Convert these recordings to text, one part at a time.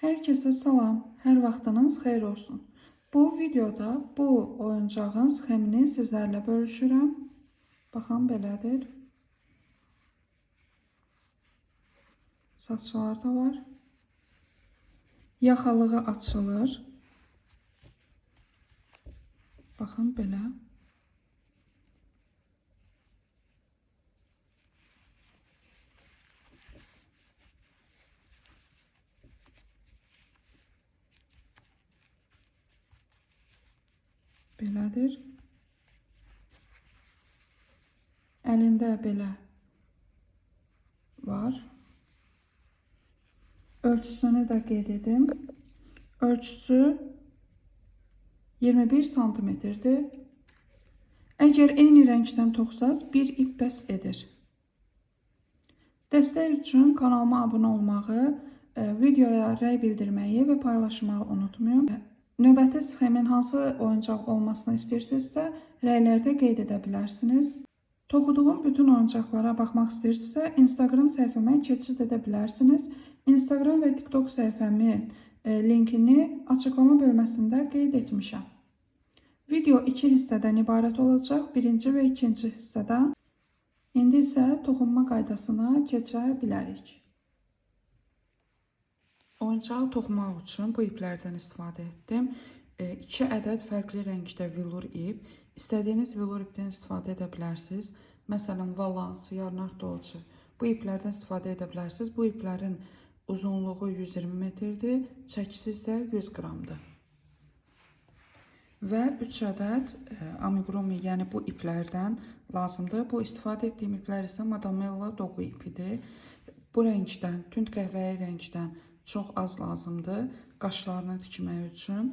Herkese salam, hər vaxtınız xeyir olsun. Bu videoda bu oyuncağın sxemini sizlərlə bölüşürəm. Baxın, belədir. Saçlar da var. Yaxalığı açılır. Baxın, belə. Belədir. Əlində belə var. Ölçüsünü də qeyd edim. Ölçüsü 21 santimetrdir. Əgər eyni rəngdən toxsaz, bir ip bəs edir. Dəstək üçün kanalıma abunə olmağı, videoya rəy bildirməyi və paylaşmağı unutmayın. Növbəti sxemin hansı oyuncaq olmasını istəyirsinizsə, rəylərdə qeyd edə bilərsiniz. Toxuduğum bütün oyuncaqlara baxmaq istəyirsinizsə, Instagram səhifəmə keçid edə bilərsiniz. Instagram və TikTok səhifəmi linkini açıqlama bölməsində qeyd etmişəm. Video 2 hissədən ibarət olacaq. Birinci və ikinci hissədən. İndi isə toxunma qaydasına keçə bilərik. Oyuncağı toxumaq üçün bu iplərdən istifadə etdim. 2 ədəd fərqli rəngdə velur ip. İstədiyiniz velur ipdən istifadə edə bilərsiniz. Məsələn, valans, yarnart dolçu. Bu iplərdən istifadə edə bilərsiniz. Bu iplərin uzunluğu 120 metrdir, çəkisi isə 100 qramdır. Və 3 ədəd amigurumi, yəni bu iplərdən lazımdır. Bu istifadə etdiyim iplər isə Madamella doqu ipidir. Bu rəngdən, tünd qəhvəyi rəngdən çox az lazımdır qaşlarını tikmək üçün.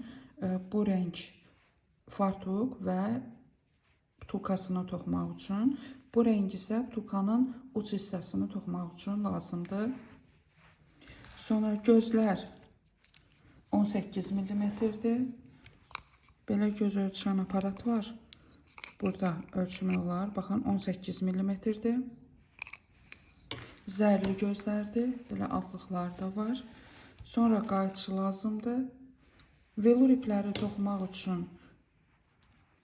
Bu rəng fartuq və butulkasını toxumaq üçün. Bu rəng isə butulkanın uc hissəsini toxumaq üçün lazımdır. Sonra gözlər 18 mm-dir. Belə göz ölçən aparat var. Burada ölçmək olar. Baxın, 18 mm-dir. Zərli gözlərdir. Belə altlıqlar da var. Sonra qayçı lazımdır. Velur ipləri toxumaq üçün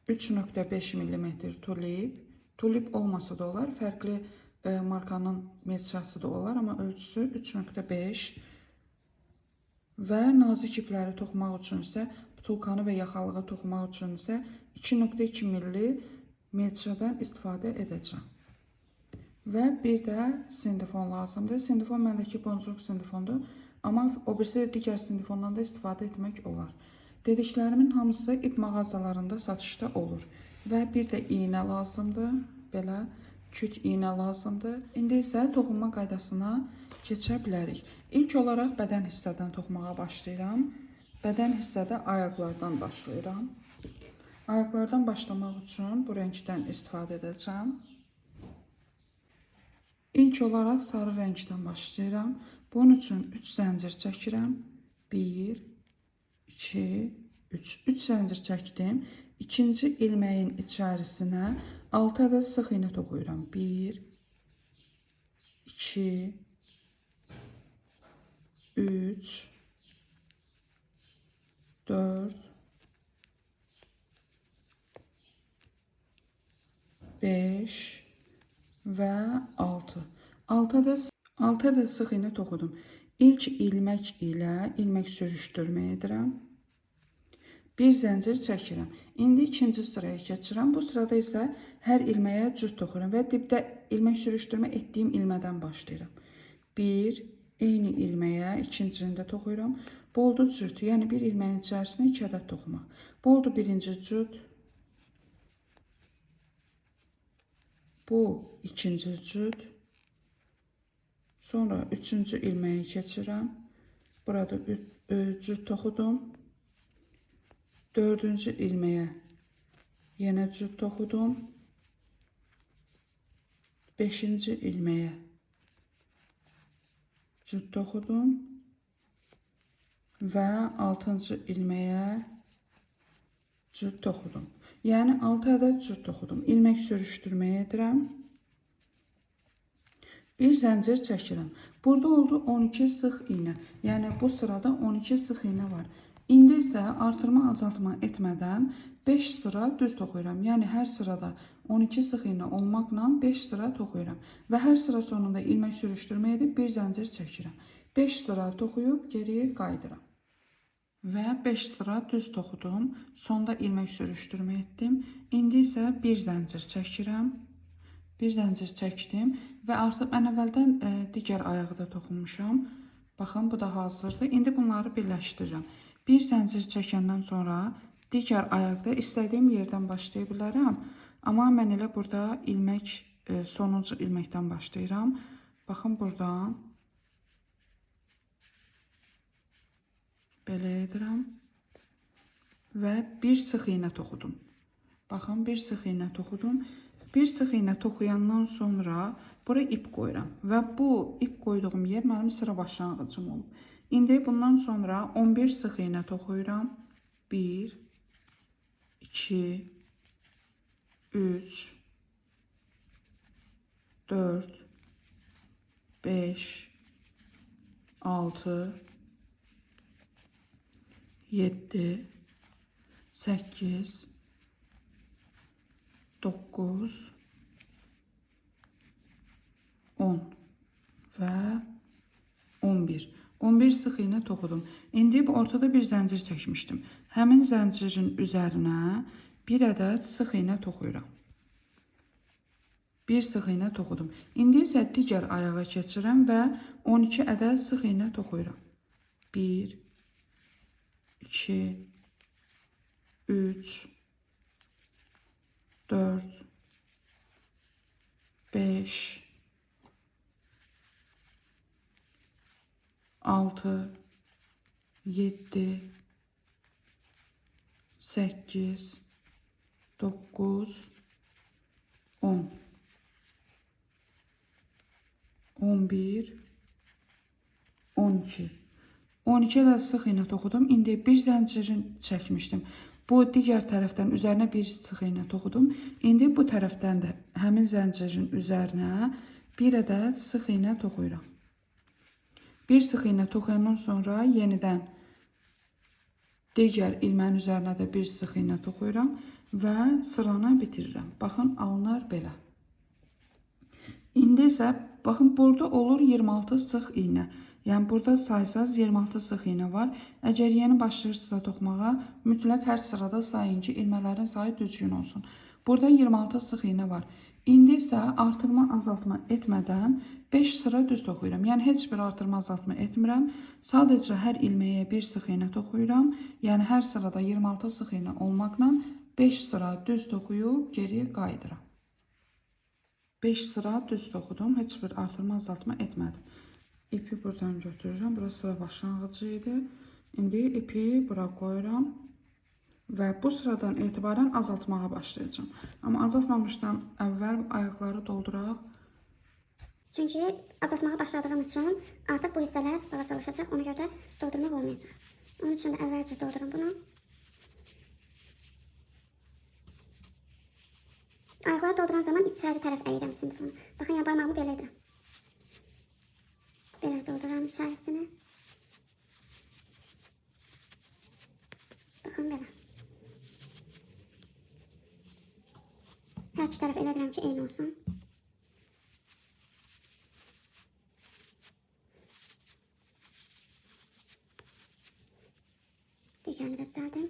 3.5 mm tulip. Tulip olmasa da olar. Fərqli markanın metrası da olar. Amma ölçüsü 3.5. Və nazik ipləri toxumaq üçün isə, butulkanı və yaxalığı toxumaq üçün isə 2.2 metrdən istifadə edəcəm. Və bir də sindifon lazımdır. Sindifon məndəki boncuq sindifondur. Amma o birisi digər sindifondan da istifadə etmək olar. Dediklərimin hamısı ip mağazalarında satışda olur. Və bir də iynə lazımdır. Belə küt iynə lazımdır. İndi isə toxunma qaydasına keçə bilərik. İlk olaraq bədən hissədən toxumağa başlayıram. Bədən hissədə ayaqlardan başlayıram. Ayaqlardan başlamaq üçün bu rəngdən istifadə edəcəm. İlk olaraq sarı rəngdən başlayıram. Bunun üçün 3 zəncir çəkirəm. 1, 2, 3. 3 zəncir çəkdim. İkinci ilməyin içərisinə 6 ədəd sıx iynə toxuyuram. 1, 2, 3, 4, 5 və 6. 6 ədəd sıx iynə toxudum. İlk ilmək ilə ilmək sürüşdürmə edirəm. Bir zəncir çəkirəm. İndi ikinci sıraya keçirəm. Bu sırada isə hər ilməyə cüt toxuyuram və dibdə ilmək sürüşdürmə etdiyim ilmədən başlayıram. 1, eyni ilməyə ikincini də toxuyuram. Bu oldu cüt, yəni bir ilməyin içərisinə 2 ədəd toxumaq. Bu oldu birinci cüt. Bu ikinci cüt. Sonra üçüncü ilməyə keçirəm. Burada cüt toxudum. Dördüncü ilməyə yenə cüt toxudum. Beşinci ilməyə cüt toxudum. Və 6-cı ilməyə cüt toxudum. Yəni 6 ədəd cüt toxudum. İlmək sürüşdürmə edirəm. Bir zəncir çəkirəm. Burada oldu 12 sıx iynə. Yəni bu sırada 12 sıx iynə var. İndi isə artırma, azaltma etmədən 5 sıra düz toxuyuram. Yəni hər sırada 12 sıx iynə olmaqla 5 sıra toxuyuram. Və hər sıra sonunda ilmək sürüşdürmə edib bir zəncir çəkirəm. 5 sıra toxuyub geriyə qayıdıram. Və 5 sıra düz toxudum. Sonda ilmək sürüşdürmə etdim. İndi isə bir zəncir çəkirəm. Bir zəncir çəkdim və artıq ən əvvəldən digər ayağı da toxunmuşam. Baxın, bu da hazırdır. İndi bunları birləşdirirəm. Bir zəncir çəkəndən sonra digər ayaqda istədiyim yerdən başlaya bilərəm. Amma mən elə burada ilmək, sonuncu ilməkdən başlayıram. Baxın, buradan belə edirəm və bir sıx iynə toxudum. Baxın, bir sıx iynə toxudum. Bir sıx iynə toxuyandan sonra bura ip qoyuram və bu ip qoyduğum yer mənim sıra başlanğıcım olub. İndi bundan sonra 11 sıx iynə toxuyuram. 1, 2, 3, 4, 5, 6, 7, 8, 9, 10 və 11. 11 sıx iynə toxudum. İndi bu ortada bir zəncir çəkmişdim. Həmin zəncirin üzərinə bir ədəd sıx iynə toxuyuram. Bir sıx iynə toxudum. İndi isə digər ayağa keçirəm və 12 ədəd sıx iynə toxuyuram. 1, 2, 3, 4, 5, 6, 7, 8, 9, 10, 11, 12. 12 ədəd sıx iynə toxudum. İndi bir zəncirin çəkmişdim. Bu digər tərəfdən üzərinə bir sıx iynə toxudum. İndi bu tərəfdən də həmin zəncirin üzərinə bir ədəd sıx iynə toxuyuram. Bir sıx iynə toxuyandan sonra yenidən digər ilmənin üzərinə də bir sıx iynə toxuyuram və sıranı bitirirəm. Baxın, alınır belə. İndi isə baxın, burada olur 26 sıx iynə. Yəni burada saysaz 26 sıx iynə var. Əgər yeni başlayırsınızsa toxumağa, mütləq hər sırada sayın ki, ilmələrin sayı düzgün olsun. Burada 26 sıx iynə var. İndi isə artırma, azaltma etmədən 5 sıra düz toxuyuram. Yəni heç bir artırma, azaltma etmirəm. Sadəcə hər ilməyə bir sıx iynə toxuyuram. Yəni hər sırada 26 sıx iynə olmaqla 5 sıra düz toxuyub geriyə qayıdıram. 5 sıra düz toxudum. Heç bir artırma, azaltma etmədim. İpi buradan götürürəm. Burası sıra başlanğıcı idi. İndi ipi bura qoyuram. Və bu sıradan etibarən azaltmağa başlayacağım. Amma azaltmamışdan əvvəl ayaqları dolduraq. Çünki azaltmağa başladığım üçün artıq bu hissələr balacalaşacaq. Ona görə də doldurmaq olmayacaq. Onun üçün də əvvəlcə doldurum bunu. Ayaqları dolduran zaman içəri tərəf əyirəm sindifonu. Baxın, yəni barmağımı belə edirəm. Belə dolduram içərisini. Baxın, belə. Hər iki tərəf elə edirəm ki, eyni olsun. Digərini də düzəldim.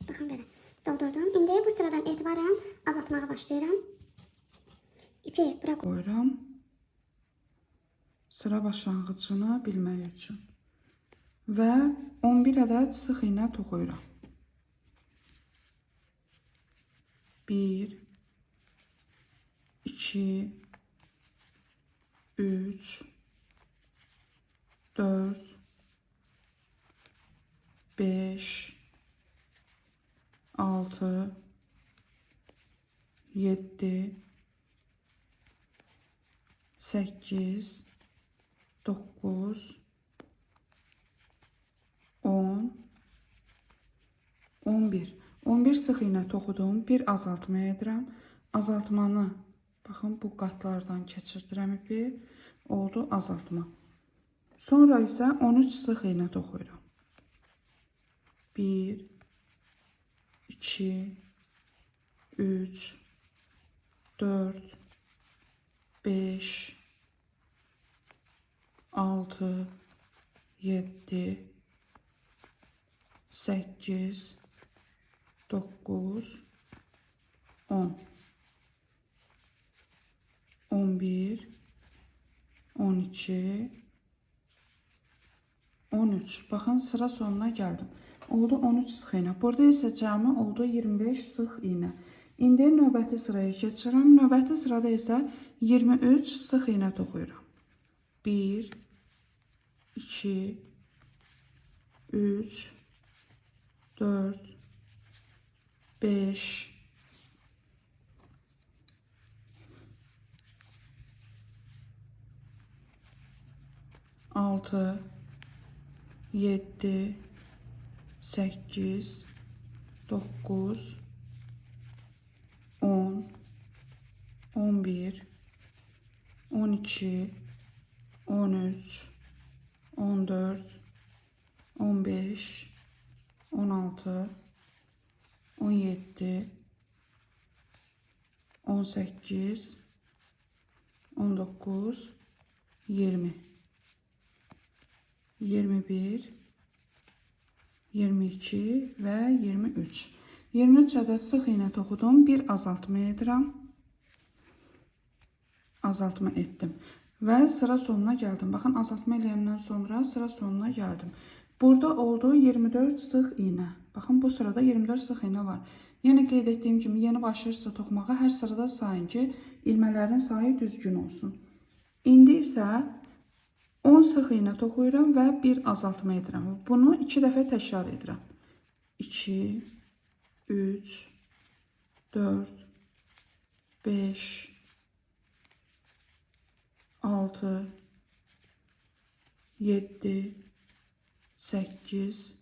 Baxın, belə doldurdum. İndi bu sıradan etibarən azaltmağa başlayıram. İpi bura Qoyuram. Sıra başlanğıcını bilmək üçün. Və 11 ədəd sıx iynə toxuyuram. 1, 2, 3, 4, 5, 6, 7, 8, 11. 11 sıx iynə toxudum, bir azaltma edirəm. Azaltmanı, baxın, bu qatlardan keçirdirəm ipi, oldu azaltma. Sonra isə 13 sıx iynə toxuyuram. 1, 2, 3, 4, 5, 6, 7, 8, 9, 10, 11, 12, 13. Baxın, sıra sonuna gəldim. Oldu 13 sıx iynə. Burada isə cəmi oldu 25 sıx iynə. İndi növbəti sıraya keçirəm. Növbəti sırada isə 23 sıx iynə toxuyuram. 1, 2, 3, 4, 5, 6, 7, 8, 9, 10, 11, 12, 13, 14, 15, 16, 17, 18, 19, 20, 21, 22 və 23. 23 ədəd sıx iynə toxudum, bir azaltma edirəm. Azaltma etdim və sıra sonuna gəldim. Baxın, azaltma eləyəndən sonra sıra sonuna gəldim. Burada oldu 24 sıx iynə. Baxın, bu sırada 24 sıx iynə var. Yəni qeyd etdiyim kimi, yeni başlayırsınızsa toxumağa hər sırada sayın ki, ilmələrin sayı düzgün olsun. İndi isə 10 sıx iynə toxuyuram və bir azaltma edirəm. Bunu 2 dəfə təkrar edirəm. 2, 3, 4, 5, 6, 7, 8,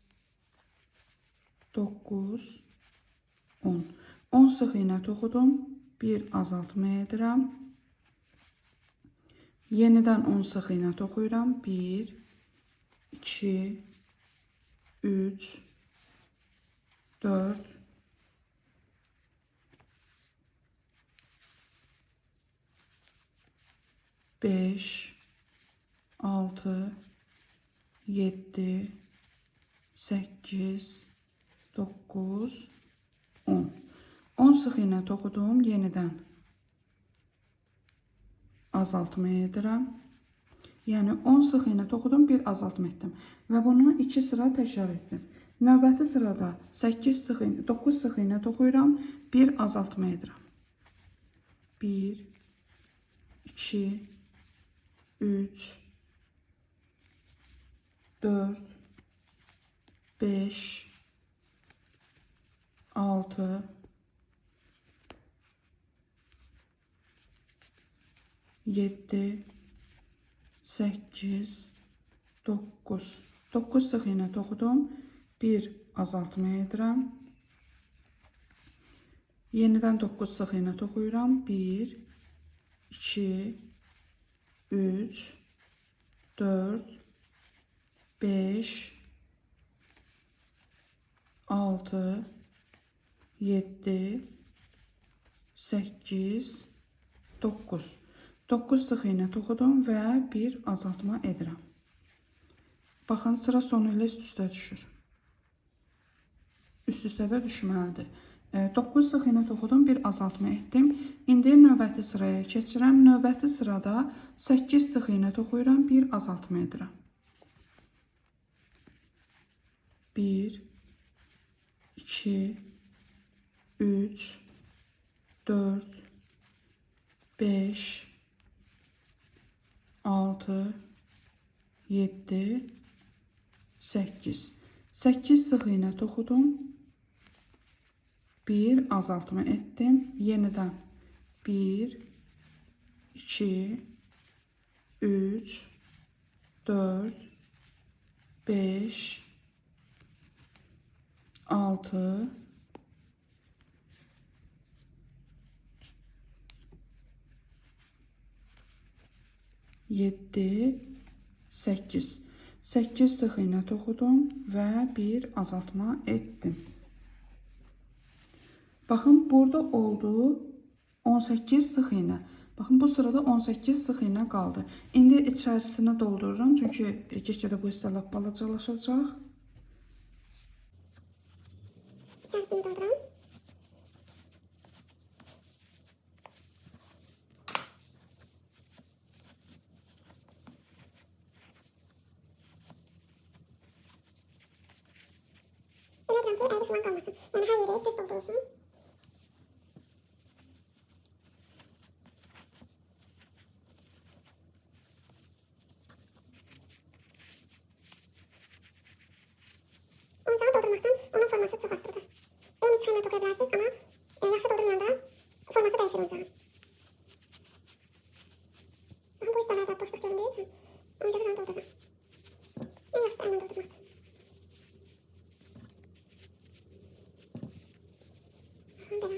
9, 10. 10 sıx iynə toxudum, bir azaltma edirəm. Yenidən 10 sıx iynə toxuyuram. 1, 2, 3, 4, 5, 6, 7, 8, 9, 10. 10 sıx iynə toxudum, yenidən azaltma edirəm. Yəni 10 sıx iynə toxudum, bir azaltma etdim və bunu 2 sıra təkrar etdim. Növbəti sırada 9 sıx iynə toxuyuram, bir azaltma edirəm. 1, 2, 3, 4, 5, 6, 7, 8, 9. 9 sıx iynə toxudum, bir azaltma edirəm. Yenidən 9 sıx iynə toxuyuram. 1, 2, 3, 4, 5, 6, 7, 8, 9. 9 sıx iynə toxudum və bir azaltma edirəm. Baxın, sıra sonu ilə üst-üstə düşür. Üst-üstə də düşməlidir. 9 sıx iynə toxudum, bir azaltma etdim. İndi növbəti sıraya keçirəm. Növbəti sırada 8 sıx iynə toxuyuram, bir azaltma edirəm. 1, 2, 3, 4, 5, 6, 7, 8. 8 sıx iynə toxudum. Bir azaltma etdim. Yenidən 1, 2, 3, 4, 5, 6, 7, 8. 8 sıx iğnə toxudum və bir azaltma etdim. Baxın, burada oldu 18 sıx iğnə. Baxın, bu sırada 18 sıx iğnə qaldı. İndi içərisini doldururam, çünki get-gedə bu hissə lap balacalaşacaq. İçərisini dolduram. Elə deyirəm ki, əyri falan qalmasın. Yəni hər yeri düz doldurulsun. Oyuncağı doldurmaqdan onun forması çox asılıdır. Eyni sxemlə toxuya bilərsiniz, amma yaxşı doldurmayanda forması dəyişir oyuncağın. Baxın, bu hissələrdə boşluq göründüyü üçün ona görə mən doldururam. En yaxşısı əllə doldurmaqdır. Baxın, belə.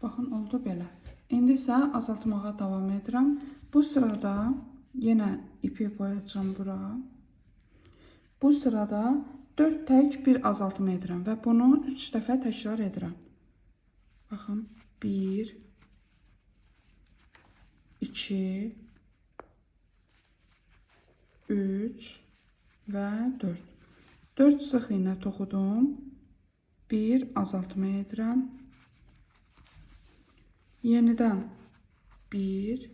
Baxın, oldu belə. İndi isə azaltmağa davam edirəm. Bu sırada yenə ipi boyayacağım bura. Bu sırada 4 tək bir azaltma edirəm və bunu 3 dəfə təkrar edirəm. Baxın, 1, 2, 3 və 4. 4 sıx iğnə toxudum. Bir azaltma edirəm. Yenidən 1,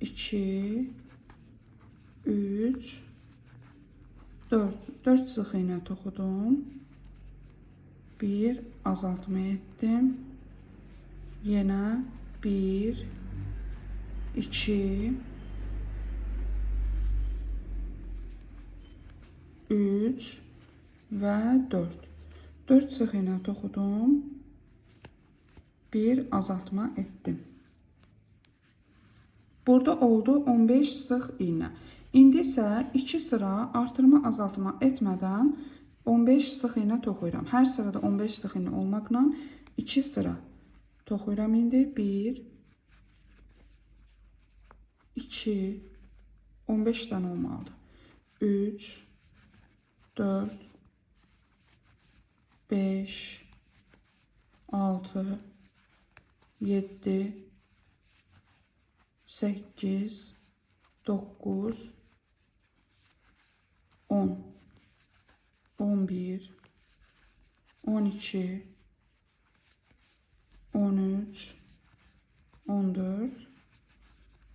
2, 3, 4. 4 sıx iğnə toxudum. Bir azaltma etdim. Yenə 1, 2, 3 və 4. 4 sıx iğnə toxudum. Bir azaltma etdim. Burada oldu 15 sıx iğnə. İndi isə 2 sıra artırma azaltma etmədən 15 sıx iğnə toxuyuram. Hər sırada 15 sıx iğnə olmaqla 2 sıra toxuyuram. İndi 1, 2, 15 dənə olmalıdır. 3, 4, 5, 6, 7, 8, 9, 10, 11, 12, 13, 14,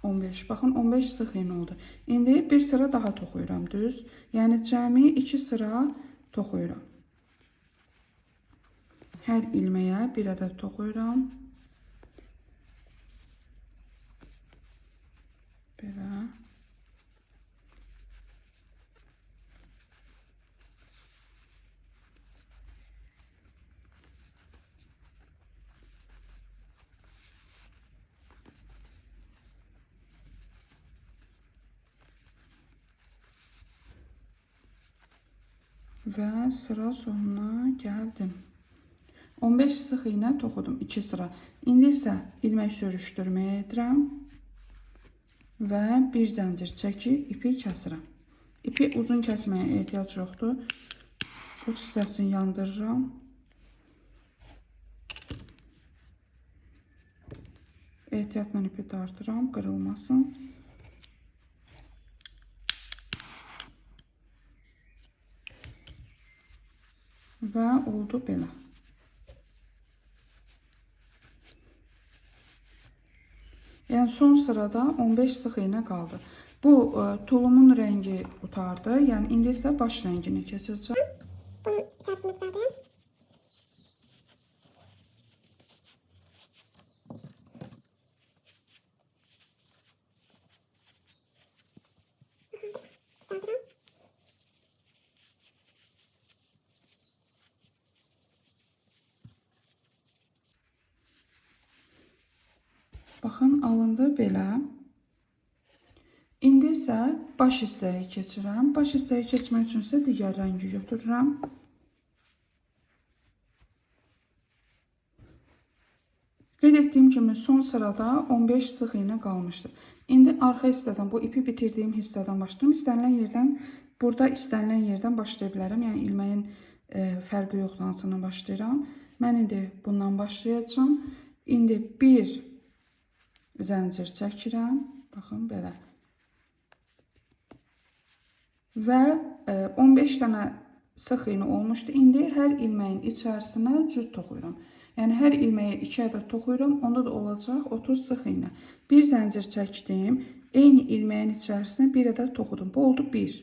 15. Baxın, 15 sıx iğnə oldu. İndi bir sıra daha toxuyuram, düz. Yəni cəmi 2 sıra toxuyuram. Hər ilməyə bir ədəd toxuyuram. Belə. Və sıra sonuna gəldim. 15 sıx iğnə toxudum 2 sıra. İndi isə ilmək sürüşdürmə edirəm və bir zəncir çəkib ipi kəsirəm. İpi uzun kəsməyə ehtiyac yoxdur. Uç hissəsini yandırıram. Ehtiyatla ipi dartıram, qırılmasın. Və oldu belə. Yəni son sırada 15 sıx iğnə qaldı. Bu tulumun rəngi qurtardı. Yəni indi isə baş rəngini keçəcəm. Bunun içərisini düzəldəyəm. Düzəldirəm. Baxın, alındı belə. İndi isə baş hissəyə keçirəm. Baş hissəyə keçmək üçün isə digər rəngi götürürəm. Qeyd etdiyim kimi son sırada 15 sıx iynə qalmışdı. İndi arxa hissədən, bu ipi bitirdiyim hissədən başlayıram. İstənilən yerdən, burada istənilən yerdən başlaya bilərəm. Yəni ilməyin fərqi yoxdur, hansından başlayıram. Mən indi bundan başlayacağam. İndi bir zəncir çəkirəm. Baxın, belə. Və 15 dənə sıx iynə olmuşdu. İndi hər ilməyin içərisinə cüt toxuyuram. Yəni hər ilməyə 2 ədəd toxuyuram. Onda da olacaq 30 sıx iynə. Bir zəncir çəkdim. Eyni ilməyin içərisinə bir ədəd toxudum. Bu oldu 1.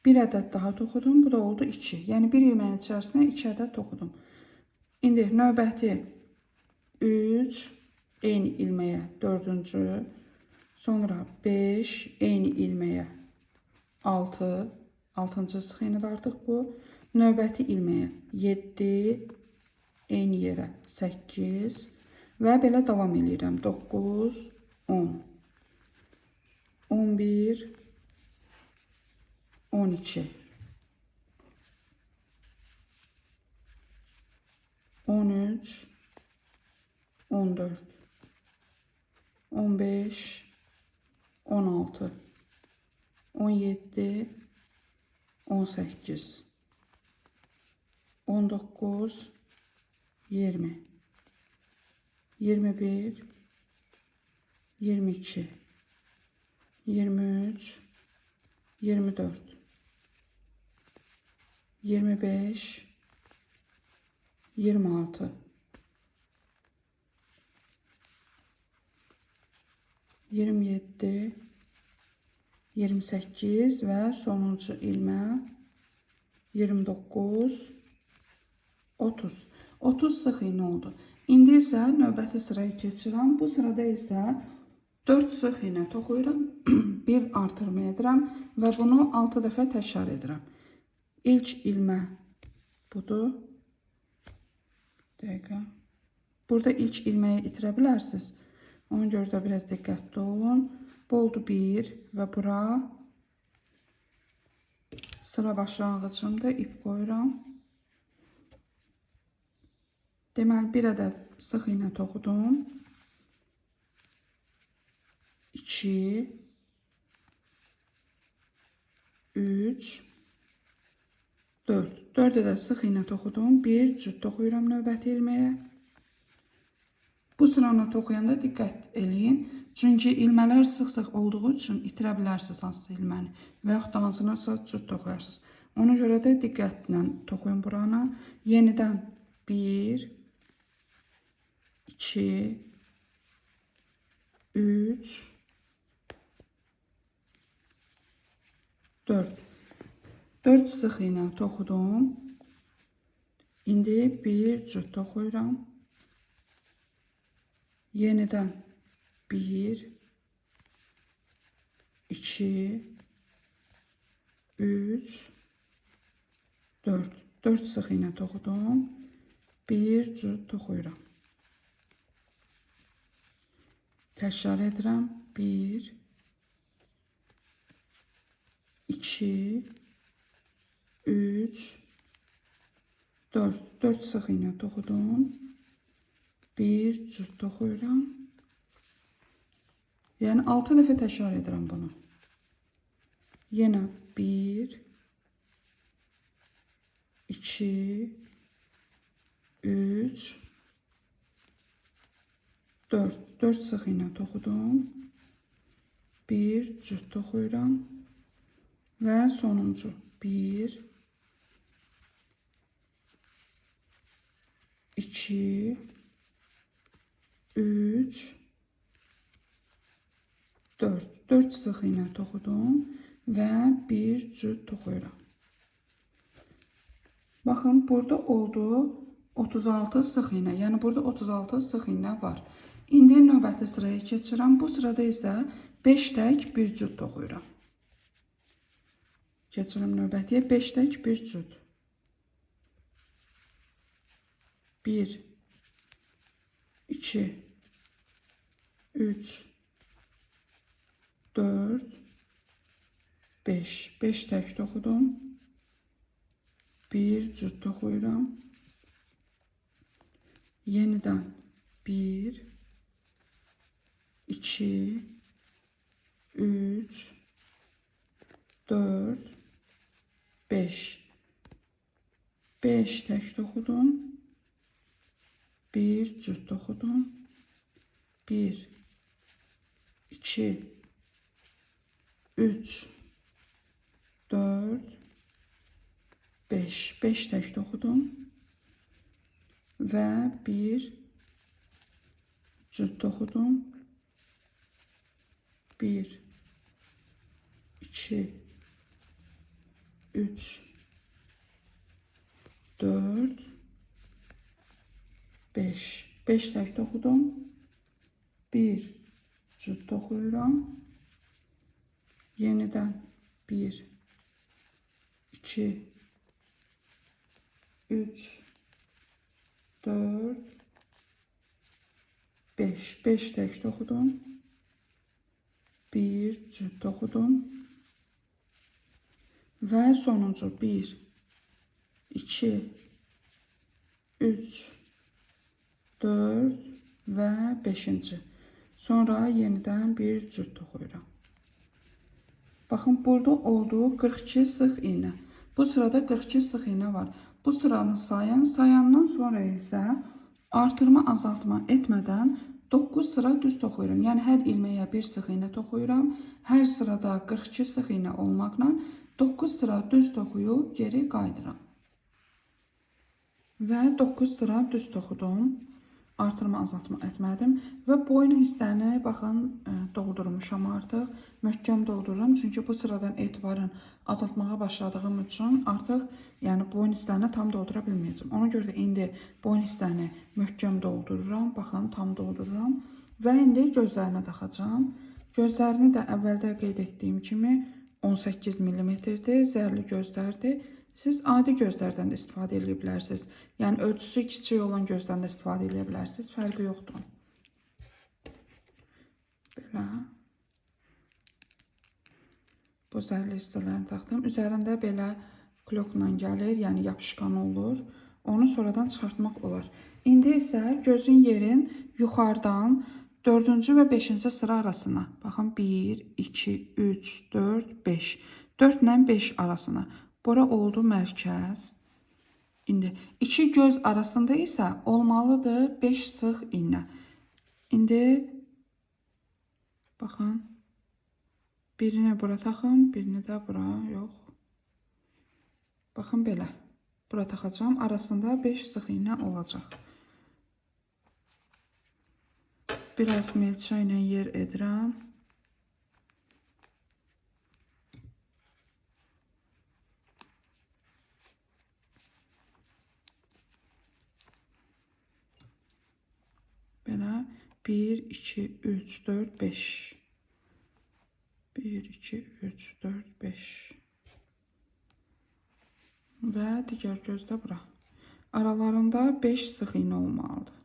Bir ədəd daha toxudum. Bu da oldu 2. Yəni bir ilməyin içərisinə 2 ədəd toxudum. İndi növbəti 3 eyni ilməyə 4-cü, sonra 5 eyni ilməyə 6-cı sıx iynə də artıq bu. Növbəti ilməyə 7, eyni yerə 8 və belə davam edirəm. 9, 10, 11, 12, 13, 14, 15, 16, 17, 18, 19, 20, 21, 22, 23, 24, 25, 26, 27, 28 və sonuncu ilmə 29, 30. 30 sıx iynə oldu. İndi isə növbəti sıraya keçirəm. Bu sırada isə 4 sıx iynə toxuyuram. 1 artırma edirəm və bunu 6 dəfə təkrar edirəm. İlk ilmə budur. Dəqiqə. Burada ilk ilməyi itirə bilərsiniz. Ona görə də biraz diqqətli olun. Bu oldu 1 və bura sıra başlanğıcında ip qoyuram. Deməli, bir ədəd sıx iynə toxudum. 2, 3, 4. 4 ədəd sıx iynə toxudum. 1 cüt toxuyuram növbəti ilməyə. Bu sıranı toxuyanda diqqət eləyin. Çünki ilmələr sıx-sıx olduğu üçün itirə bilərsiniz hansısa ilməni və yaxud da hansınasa cüt toxuyarsınız. Ona görə də diqqətlə toxuyun buranı. Yenidən 1, 2, 3, 4. 4 sıx iynə toxudum. İndi bir cüt toxuyuram. Yenidən 1, 2, 3, 4. 4 sıx iynə toxudum. Bir cüt toxuyuram. Təkrar edirəm. 1, 2, 3, 4. 4 sıx iynə toxudum. Bir cüt toxuyuram. Yəni 6 dəfə təkrar edirəm bunu. Yenə 1, 2, 3, 4. 4 sıx iynə toxudum. Bir cüt toxuyuram. Və sonuncu 1, 2, 3, 4. 4 sıx iynə toxudum və bir cüt toxuyuram. Baxın, burada oldu 36 sıx iynə. Yəni burada 36 sıx iynə var. İndi növbəti sıraya keçirəm. Bu sırada isə 5 tək bir cüt toxuyuram. Keçirəm növbətiyə 5 tək bir cüt. 1, 2, 3, 4, 5. 5 tək toxudum. 1 cüt toxuyuram. Yenidən 1, 2, 3, 4, 5. 5 tək toxudum. 1 cüt toxudum. 1, 2, 3, 4, 5. 5 tək toxudum. Və 1 cüt toxudum. 1, 2, 3, 4, 5. 5 tək toxudum. 1 cüt toxuyuram. Yenidən 1, 2, 3, 4, 5. 5 tək toxudum. 1 cüt toxudum. Və sonuncu 1, 2, 3, 4 və 5-ci. Sonra yenidən 1 cüt toxuyuram. Baxın, burada olduğu 42 sıx iğnə. Bu sırada 42 sıx iğnə var. Bu sıranı sayandan sonra isə artırma, azaltma etmədən 9 sıra düz toxuyuram. Yəni, hər ilməyə 1 sıx iğnə toxuyuram. Hər sırada 42 sıx iğnə olmaqla 9 sıra düz toxuyub geri qayıdıram. Və 9 sıra düz toxudum. Artırma, azaltma etmədim. Və boyun hissəni, baxın, doldurmuşam artıq. Möhkəm doldururam. Çünki bu sıradan etibarən azaltmağa başladığım üçün artıq boyun hissəni tam doldura bilməyəcəm. Ona görə də indi boyun hissəni möhkəm doldururam. Baxın, tam doldururam. Və indi gözlərinə taxacağım. Gözlərini də əvvəldə qeyd etdiyim kimi 18 mm-dir, zərli gözlərdir. Siz adi gözlərdən də istifadə edə bilərsiniz. Yəni, ölçüsü kiçik olan gözdən də istifadə edə bilərsiniz. Fərqi yoxdur. Belə. Bu zərli hissələrini taxdım. Üzərində belə klokla gəlir, yəni yapışqan olur. Onu sonradan çıxartmaq olar. İndi isə gözün yerin yuxarıdan 4-cü və 5-ci sıra arasına. Baxın, 1, 2, 3, 4, 5. 4 ilə 5 arasına. Bura oldu mərkəz. İndi 2 göz arasında isə olmalıdır 5 sıx iğnə. İndi baxın, birini bura taxın, birini də bura, yox. Baxın, belə. Bura taxacağım. Arasında 5 sıx iğnə olacaq. Biraz milçə ilə yer edirəm. Belə 1, 2, 3, 4, 5. 1, 2, 3, 4, 5. Və digər gözdə bura. Aralarında 5 sıx iğnə olmalıdır.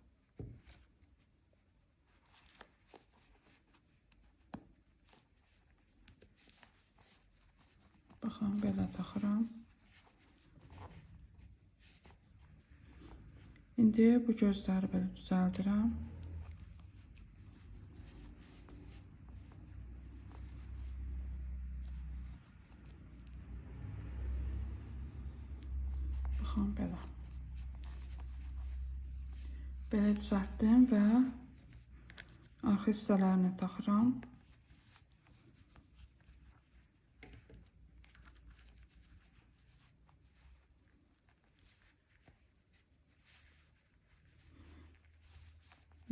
Baxın, belə taxıram. İndi bu gözləri belə düzəldirəm. Baxın, belə. Belə düzəltdim və arxa hissələrini taxıram.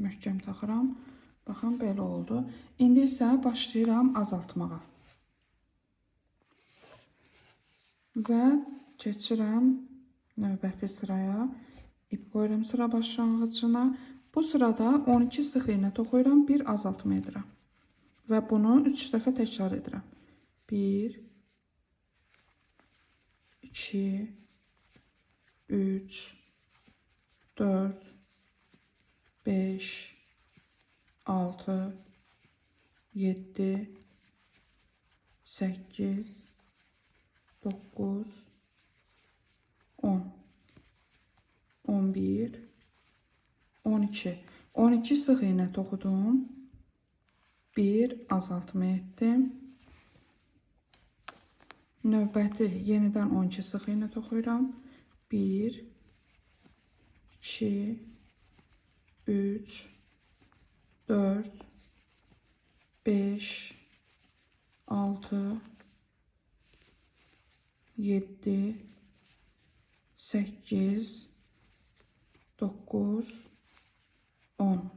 Möhkəm taxıram. Baxın, belə oldu. İndi isə başlayıram azaltmağa. Və keçirəm növbəti sıraya. İp qoyuram sıra başlanğıcına. Bu sırada 12 sıx iğnə toxuyuram, bir azaltma edirəm. Və bunu 3 dəfə təkrar edirəm. 1, 2, 3, 4, 5, 6, 7, 8, 9, 10, 11, 12. 12 sıx iğnə toxudum. 1 azaltma etdim. Növbəti yenidən 12 sıx iğnə toxuyuram. 1, 2, 3, 4, 5, 6, 7, 8, 9, 10,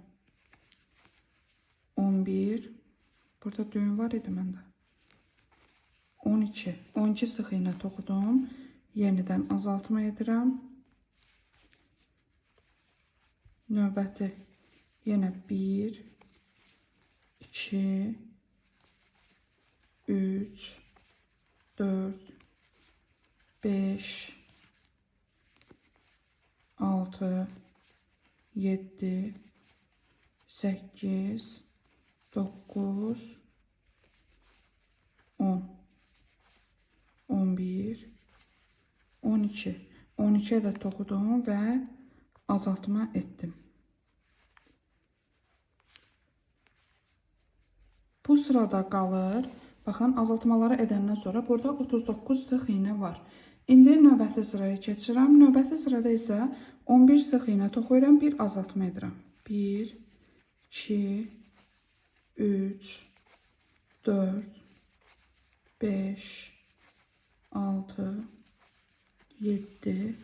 11, burada düğüm var idi məndə. 12, 12 sıx iğnə toxudum. Yenidən azaltma edirəm. Növbəti yenə 1, 2, 3, 4, 5, 6, 7, 8, 9, 10, 11, 12. 12'ye də toxudum və azaltma etdim. Bu sırada qalır. Baxın, azaltmaları edəndən sonra burada 39 sıx iğnə var. İndi növbəti sıraya keçirəm. Növbəti sırada isə 11 sıx iğnə toxuyuram, bir azaltma edirəm. 1, 2, 3, 4, 5, 6, 7,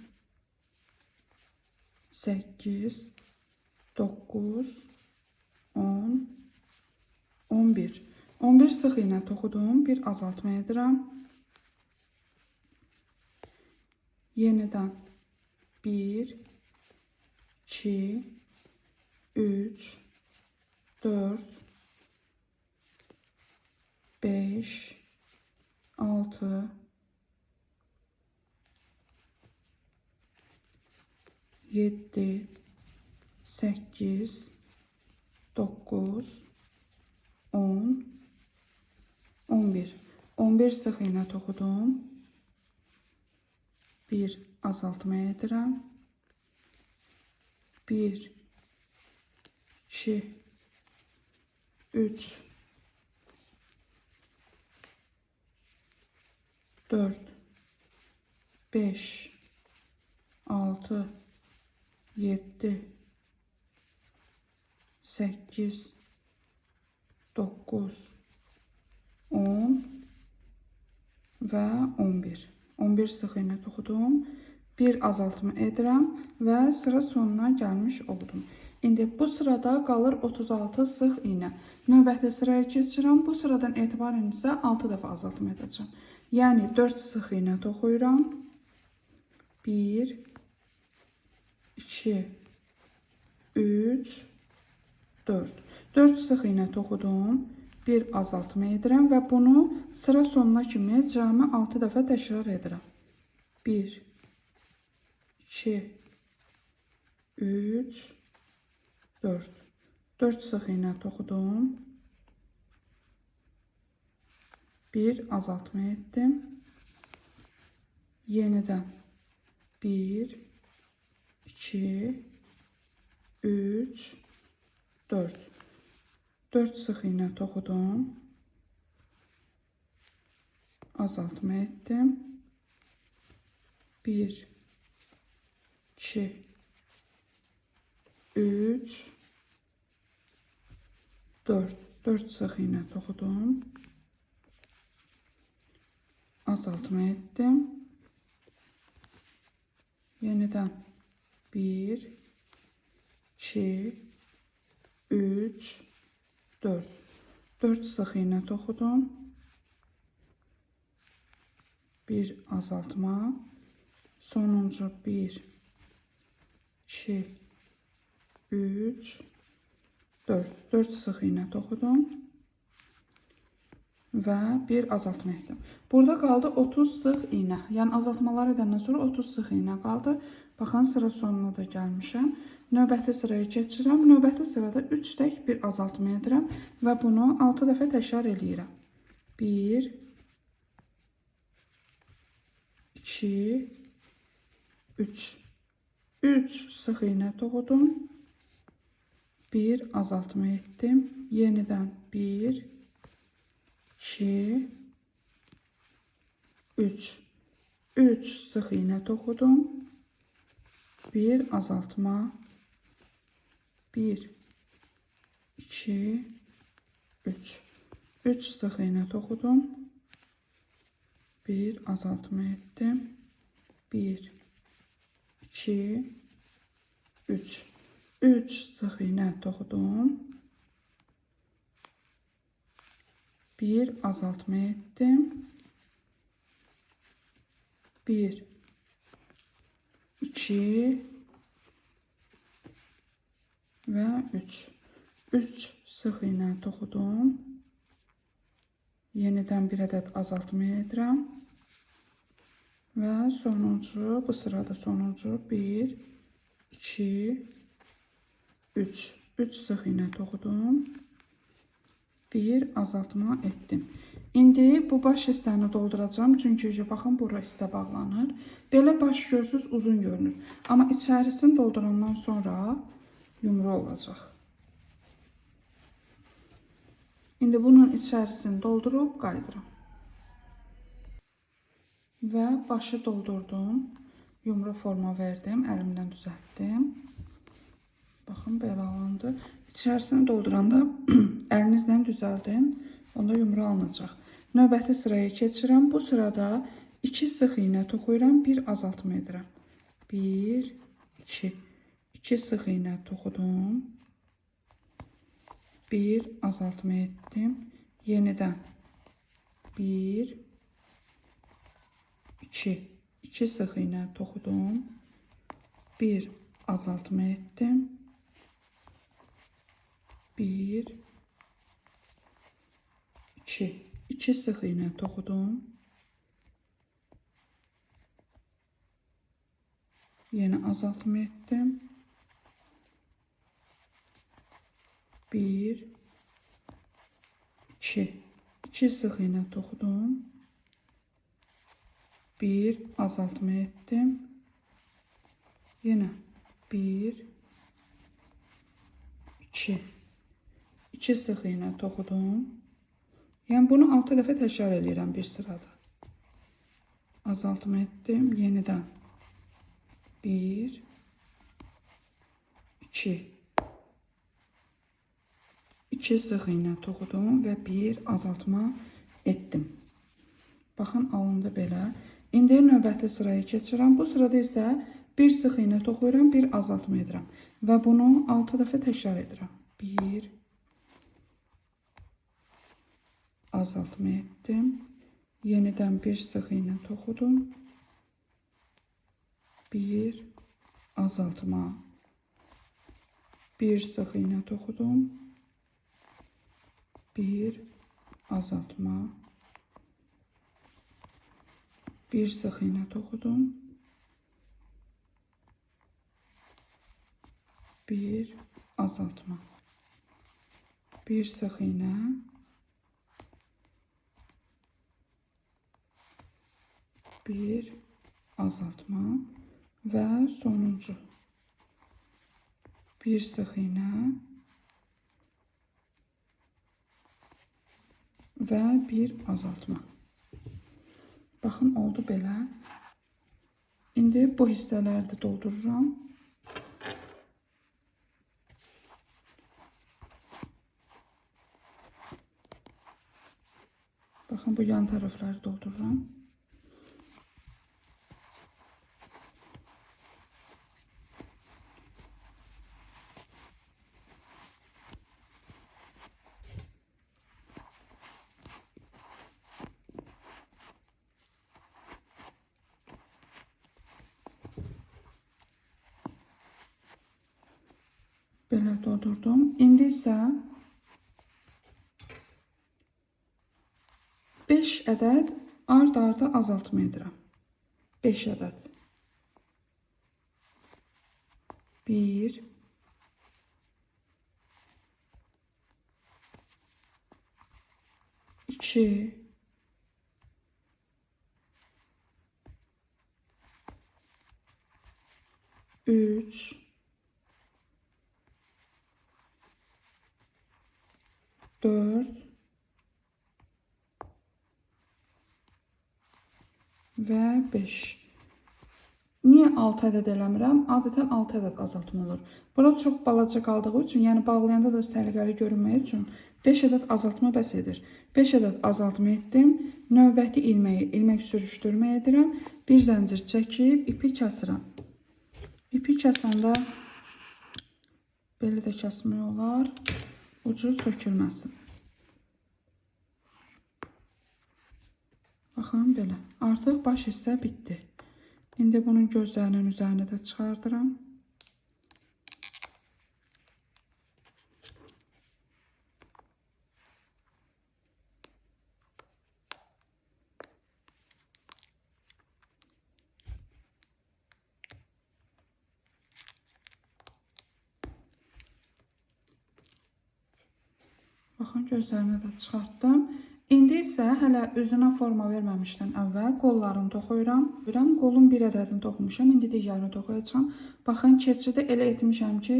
8, 9, 10, 11. 11 sıx iğnə toxudum, bir azaltma edirəm. Yenidən 1, 2, 3, 4, 5, 6, 7, 8, 9, 10, 11. 11 sıx iğnə toxudum. Bir azaltma edirəm. 1, 2, 3, 4, 5, 6, 7, 8, 9, 10 və 11. 11 sıx iğnə toxudum. Bir azaltma edirəm və sıra sonuna gəlmiş oldum. İndi bu sırada qalır 36 sıx iğnə. Növbəti sıraya keçirəm. Bu sıradan etibarən isə 6 dəfə azaltma edəcəm. Yəni 4 sıx iğnə toxuyuram. 1, 2, 3, 4. 4 sıx iğnə toxudum. Bir azaltma edirəm və bunu sıra sonuna kimi cəmi 6 dəfə təkrar edirəm. 1, 2, 3, 4. 4 sıx iğnə toxudum. Bir azaltma etdim. Yenidən 1, 2, 3, 4. 4 sıx iğnə toxudum. Azaltma etdim. 1, 2, 3, 4. 4 sıx iğnə toxudum. Azaltma etdim. Yenidən 1, 2, 3, 4. 4 sıx iğnə toxudum. Bir azaltma. Sonuncu 1, 2, 3, 4. 4 sıx iğnə toxudum. Və bir azaltma etdim. Burada qaldı 30 sıx iğnə. Yəni azaltmalar edəndən sonra 30 sıx iğnə qaldı. Baxın, sıra sonuna da gəlmişəm. Növbəti sıraya keçirəm. Növbəti sırada 3 tək bir azaltma edirəm və bunu 6 dəfə təkrar eləyirəm. 1 2 3 3 sıx iynə toxudum. 1 azaltma etdim. Yenidən 1 2 3 3 sıx iynə toxudum. 1 azaltma 1 2 3 3 sıx iynə toxudum. 1 azaltma etdim. 1 2 3 3 sıx iynə toxudum. 1 azaltma etdim. 1 2 və 3 3 sıx iynə toxudum. Yenidən bir ədəd azaltma edirəm. Və sonuncu, bu sırada sonuncu 1 2 3 3 sıx iynə toxudum. 1 azaltma etdim. İndi bu baş hissəni dolduracağım. Çünki baxın bura hissə bağlanır. Belə baş görsüz uzun görünür. Amma içərisini doldurandan sonra yumru olacaq. İndi bunun içərisini doldurub qaydıram. Və başı doldurdum. Yumru forma verdim. Əlimdən düzəltdim. Baxın belə alındı. İçərisini dolduranda əlinizlə düzəldin. Onda yumru alınacaq. Növbəti sıraya keçirəm. Bu sırada 2 sıx iynə toxuyuram. 1 azaltma edirəm. 1 2 2 sıx iynə toxudum. 1 azaltma etdim. Yenidən 1 2 2 sıx iynə toxudum. 1 azaltma etdim. 1 2 2 sıx iynə toxudum. Yenə azaltma etdim. 1 2 2 sıx iynə toxudum. 1 azaltma etdim. Yenə 1 2 2 sıx iynə toxudum. Yəni bunu 6 dəfə təkrar edirəm bir sırada. Azaltma etdim. Yenidən 1 2 2 sıx iynə toxudum və 1 azaltma etdim. Baxın alındı belə. İndi növbəti sıraya keçirəm. Bu sırada isə 1 sıx iynə toxuyuram, 1 azaltma edirəm və bunu 6 dəfə təkrar edirəm. 1 azaltma etdim. Yenidən 1 sıx iynə toxudum. 1 azaltma. 1 sıx iynə toxudum. 1 azaltma. 1 sıx iynə toxudum. 1 azaltma. 1 sıx iynə. 1 azaltma və sonuncu 1 sıx iynə və 1 azaltma. Baxın oldu belə. İndi bu hissələri də doldururam. Baxın bu yan tərəfləri doldururam. Belə doldurdum. İndi isə 5 ədəd ard-arda azaltma edirəm. 5 ədəd. 1 2, 3, 4 və 5. Niyə 6 ədəd eləmirəm? Adətən 6 ədəd azaltma olur. Burada çox balaca qaldığı üçün, yəni bağlayanda da səliqəli görünmək üçün 5 ədəd azaltma bəs edir. 5 ədəd azaltma etdim. Növbəti ilməyi ilmək sürüşdürmə edirəm. Bir zəncir çəkib ipi kəsirəm. İpi kəsəndə belə də kəsmək olar. Ucu sökülməsin. Baxın belə. Artıq baş hissə bitdi. İndi bunun gözlərinin üzərini də çıxardıram. Baxın gözlərini də çıxartdım. İndi isə hələ üzünə forma verməmişdən əvvəl qollarını toxuyuram. Qolun bir ədədini toxumuşam, indi digərini toxuyacağam. Baxın, keçidi elə etmişəm ki,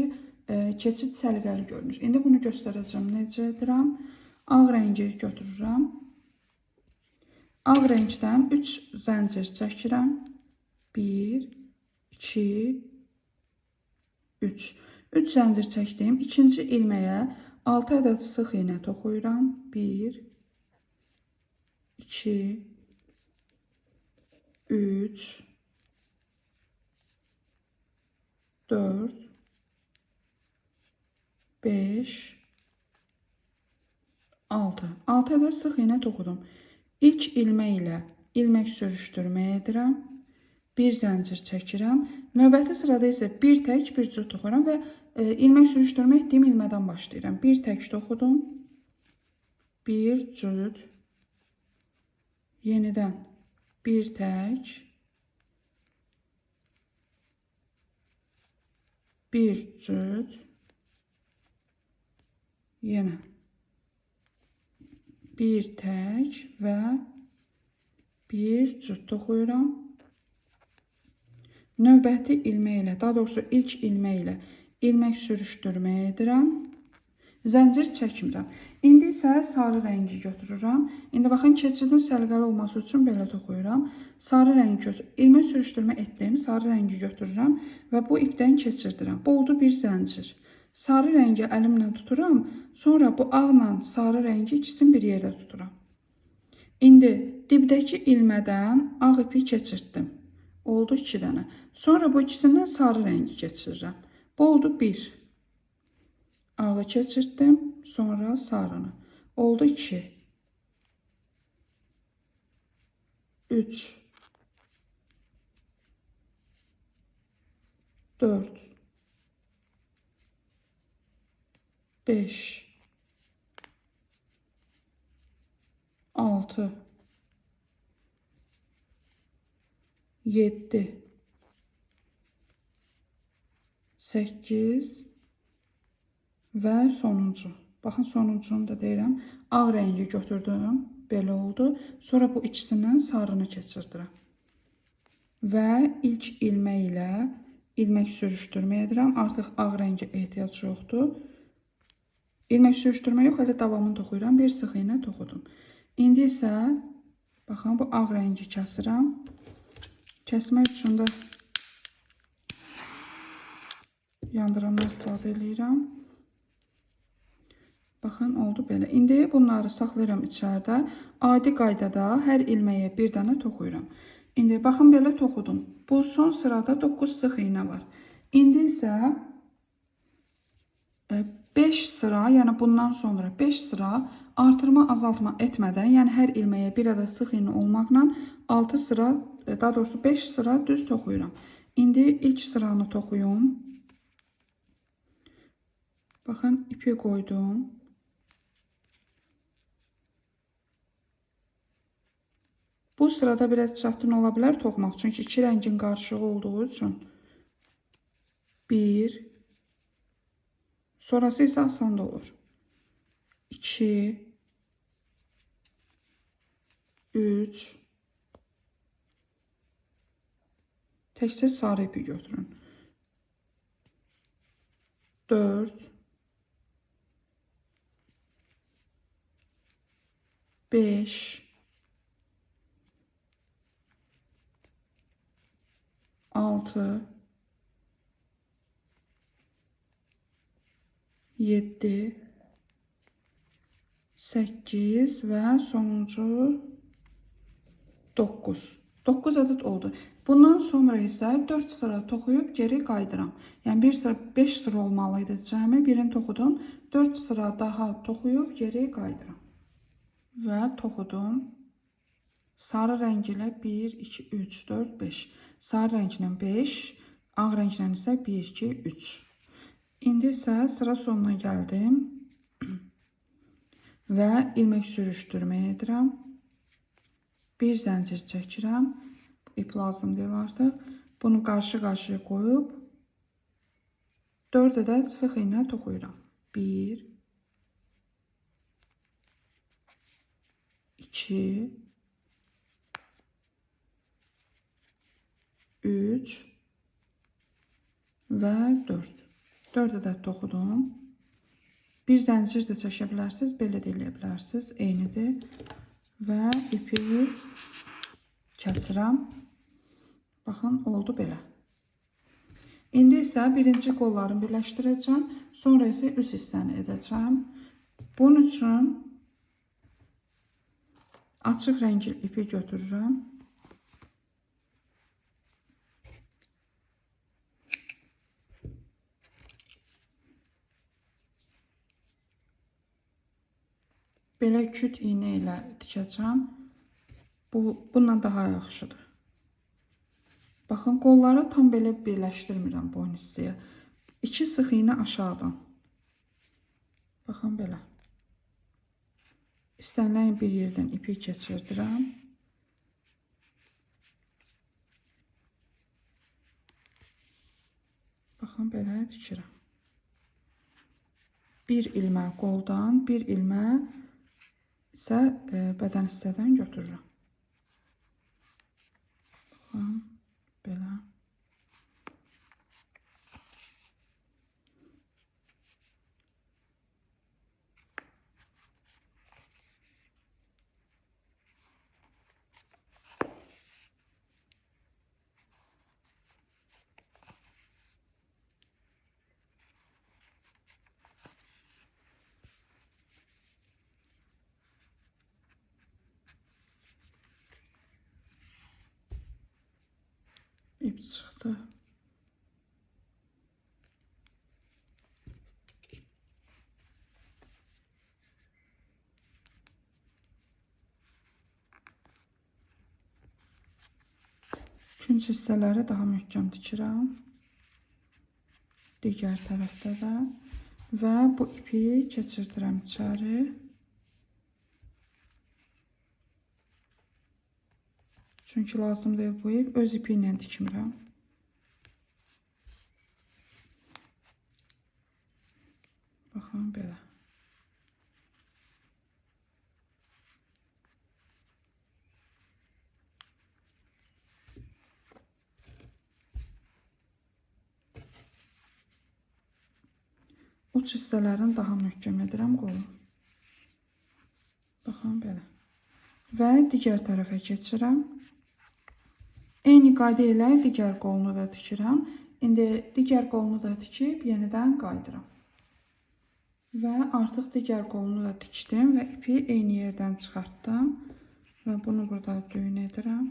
keçid səliqəli görünür. İndi bunu göstərəcəm, necə edirəm. Ağ rəngi götürürəm. Ağ rəngdən 3 zəncir çəkirəm. 1, 2, 3. 3 zəncir çəkdim. İkinci ilməyə 6 ədəd sıx iynə toxuyuram. 1, 2, 3, 4, 5, 6. 6 ədəd sıx iynə toxudum. İlk ilmə ilə ilmək sürüşdürmə edirəm. Bir zəncir çəkirəm. Növbəti sırada isə bir tək bir cüt toxuram və ilmək sürüşdürmə etdiyim ilmədən başlayıram. Bir tək toxudum. Bir cüt. Yenidən bir tək. Bir cüt. Yenə bir tək və bir cüt toxuyuram. Növbəti ilmə ilə, daha doğrusu ilk ilmə ilə ilmək sürüşdürmə edirəm. Zəncir çəkmirəm. İndi isə sarı rəngi götürürəm. İndi baxın, keçidin səliqəli olması üçün belə toxuyuram. Sarı rəngi götürürəm. İlmək sürüşdürmə etdim. Sarı rəngi götürürəm və bu ipdən keçirdirəm. Bu oldu bir zəncir. Sarı rəngi əlimlə tuturam. Sonra bu ağla sarı rəngi ikisini bir yerdə tuturam. İndi dibdəki ilmədən ağ ipi keçirtdim. Oldu 2 dənə. Sonra bu ikisindən sarı rəngi keçirirəm. Bu oldu 1. Ağı keçirtdim. Sonra sarını. Oldu 2. 3. 4. 5. 6. 7. 8. Və sonuncu. Baxın, sonuncunu da deyirəm. Ağ rəngi götürdüm. Belə oldu. Sonra bu ikisindən sarını keçirdirəm. Və ilk ilmə ilə ilmək sürüşdürmə edirəm. Artıq ağ rəngi ehtiyac yoxdur. İlmək sürüşdürmə yox, elə davamını toxuyuram. Bir sıx iynə toxudum. İndi isə baxın, bu ağ rəngi kəsirəm. Kəsmək üçün də yandırandan istifadə edirəm. Baxın, oldu belə. İndi bunları saxlayıram içəridə. Adi qaydada hər ilməyə bir dənə toxuyuram. İndi baxın, belə toxudum. Bu son sırada 9 sıx iynə var. İndi isə 5 sıra, yəni bundan sonra 5 sıra artırma, azaltma etmədən, yəni hər ilməyə bir ədəd sıx iynə olmaqla 6 sıra, daha doğrusu 5 sıra düz toxuyuram. İndi ilk sıranı toxuyum. Baxın, ipi qoydum. Bu sırada biraz çətin ola bilər toxumaq, çünki iki rəngin qarışığı olduğu üçün. 1. Sonrası isə asan da olur. 2. 3. Təkcə sarı ipi götürün. 4. 5. 6. 7. 8 və sonuncu 9. 9 ədəd oldu. Bundan sonra isə 4 sıra toxuyub geri qayıdıram. Yəni 1 sıra 5 sıra olmalıydı cəmi. Birini toxudum. 4 sıra daha toxuyub geri qayıdıram. Və toxudum. Sarı rəng ilə 1, 2, 3, 4, 5. Sarı rənglə 5, ağ rənglə isə 1, 2, 3. İndi isə sıra sonuna gəldim. Və ilmək sürüşdürmə edirəm. Bir zəncir çəkirəm. İp lazım deyil artıq. Bunu qarşı-qarşıya qoyub 4 ədəd sıx iynə toxuyuram. 1, 2, 3 və 4. 4 ədəd toxudum. Bir zəncir də çəkə bilərsiniz, belə də eləyə bilərsiniz. Eynidir. Və ipi kəsirəm. Baxın, oldu belə. İndi isə birinci qollarını birləşdirəcəm. Sonra isə üst hissəni edəcəm. Bunun üçün açıq rəngli ipi götürürəm. Belə küt iynə ilə tikəcəm. Bundan daha yaxşıdır. Baxın, qolları tam belə birləşdirmirəm boyun hissəyə. 2 sıx iynə aşağıdan. Baxın, belə. İstənilən bir yerdən ipi keçirdirəm. Baxın, belə tikirəm. Bir ilmək qoldan, bir ilmək isə bədən hissədən götürürəm. Baxın, belə. İp çıxdı. Üçüncü hissələri daha möhkəm tikirəm. Digər tərəfdə də. Və bu ipi keçirdirəm içəri. Çünki lazım deyil bu ip. Öz ipi ilə tikmirəm. Baxın, belə. Uç hissələrini daha möhkəm edirəm qolum. Baxın, belə. Və digər tərəfə keçirəm. Eyni qayda ilə digər qolunu da tikirəm. İndi digər qolunu da tikib yenidən qayıdıram. Və artıq digər qolunu da tikdim və ipi eyni yerdən çıxartdım. Və bunu burada düyün edirəm.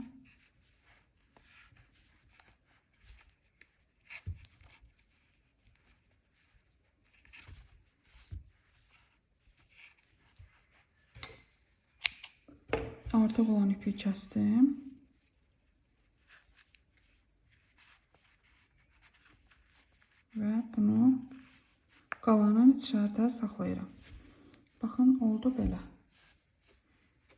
Artıq olan ipi kəsdim. Və bunu qalanın içəridə saxlayıram. Baxın, oldu belə.